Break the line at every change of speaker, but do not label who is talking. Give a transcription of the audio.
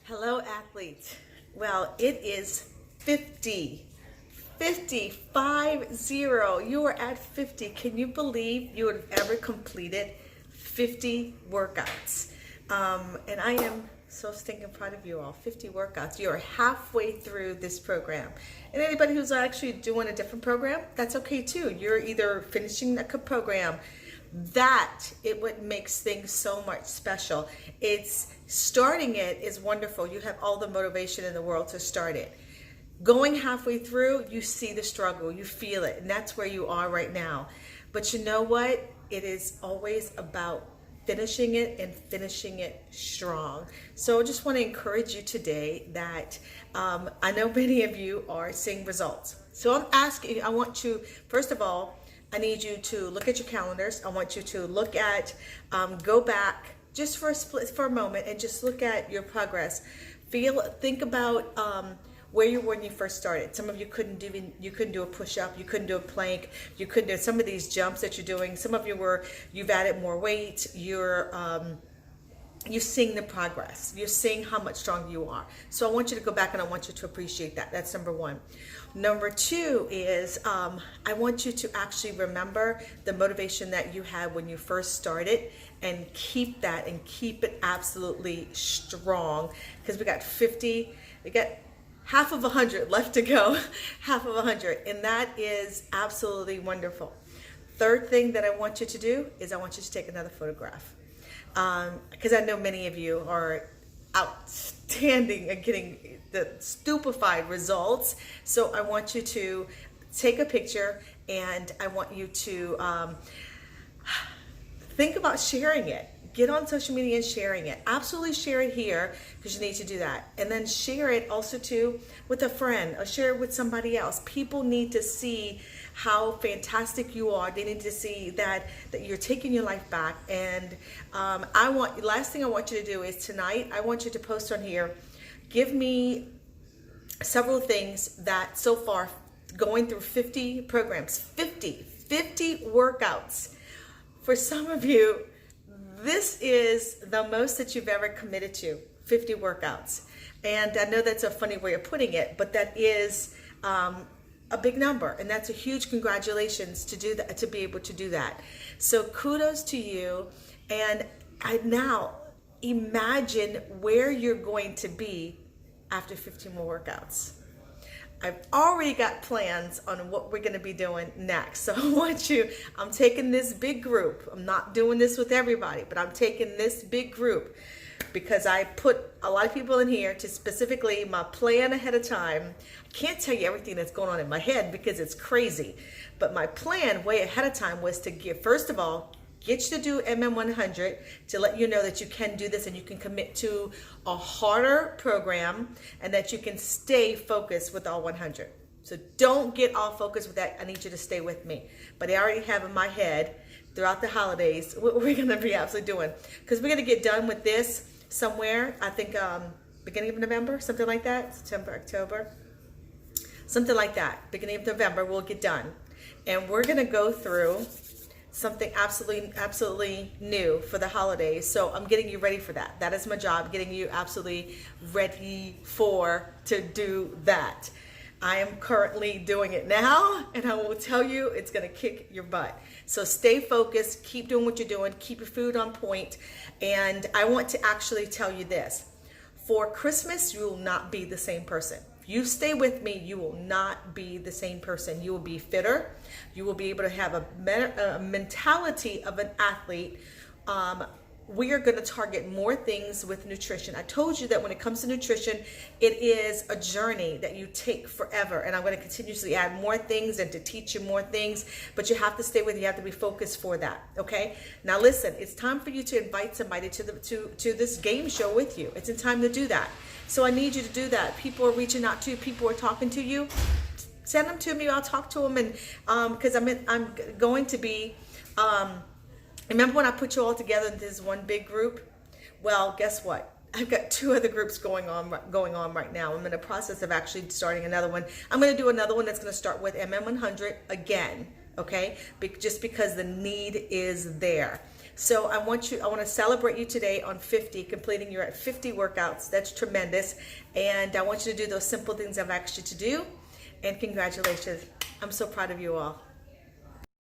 Hello, athletes. Well, it is 50. 50, 50. You are at 50. Can you believe you would have ever completed 50 workouts? And I am so stinking proud of you all. 50 workouts. You are halfway through this program. And anybody who's actually doing a different program, that's okay too. You're either finishing the program. That it what makes things so much special. It's starting it is wonderful. You have all the motivation in the world to start it. Going halfway through, you see the struggle, you feel it, and that's where you are right now. But you know what? It is always about finishing it and finishing it strong. So I just want to encourage you today that I know many of you are seeing results. So I'm asking, I want you, first of all, I need you to look at your calendars. I want you to look at, go back just for a moment and just look at your progress. Think about where you were when you first started. Some of you couldn't do a push-up, you couldn't do a plank, you couldn't do some of these jumps that you're doing. Some of you've added more weight. You're seeing the progress. You're seeing how much stronger you are. So I want you to go back and I want you to appreciate that. That's number one. Number two is I want you to actually remember the motivation that you had when you first started and keep that and keep it absolutely strong, because we got 50, we got half of 100 left to go, half of 100, and that is absolutely wonderful. Third thing that I want you to do is I want you to take another photograph. Because I know many of you are outstanding at getting the stupefied results. So I want you to take a picture and I want you to think about sharing it. Get on social media and sharing it. Absolutely share it here because you need to do that. And then share it also too with a friend or share it with somebody else. People need to see how fantastic you are. They need to see that you're taking your life back. And last thing I want you to do is tonight, I want you to post on here, give me several things that so far going through 50 programs, 50 workouts. For some of you, this is the most that you've ever committed to, 50 workouts. And I know that's a funny way of putting it, but that is a big number, and that's a huge congratulations to do that, to be able to do that. So kudos to you. And now imagine where you're going to be after 15 more workouts. I've already got plans on what we're going to be doing next. So I'm taking this big group. I'm not doing this with everybody, but I'm taking this big group because I put a lot of people in here to specifically my plan ahead of time. I can't tell you everything that's going on in my head because it's crazy, but my plan way ahead of time was to first of all, get you to do MM100 to let you know that you can do this and you can commit to a harder program and that you can stay focused with all 100. So don't get all focused with that. I need you to stay with me. But I already have in my head throughout the holidays what we're going to be absolutely doing, because we're going to get done with this somewhere, I think beginning of November, something like that, September, October, something like that. Beginning of November, we'll get done. And we're going to go through something absolutely new for the holidays. So I'm getting you ready for that. That is my job, getting you absolutely ready to do that. I am currently doing it now, and I will tell you it's going to kick your butt. So stay focused, keep doing what you're doing, keep your food on point. And I want to actually tell you this. For Christmas, you will not be the same person. You stay with me, you will not be the same person. You will be fitter. You will be able to have a mentality of an athlete. We are going to target more things with nutrition. I told you that when it comes to nutrition, it is a journey that you take forever. And I'm going to continuously add more things and to teach you more things. But you have to stay with it. You have to be focused for that. Okay? Now listen, it's time for you to invite somebody to this game show with you. It's in time to do that. So I need you to do that. People are reaching out to you. People are talking to you. Send them to me. I'll talk to them. And because I'm going to be... remember when I put you all together in this one big group? Well, guess what? I've got 2 other groups going on right now. I'm in the process of actually starting another one. I'm going to do another one that's going to start with MM100 again, okay? Just because the need is there. So I want to celebrate you today on 50, completing your 50 workouts. That's tremendous. And I want you to do those simple things I've asked you to do. And congratulations. I'm so proud of you all.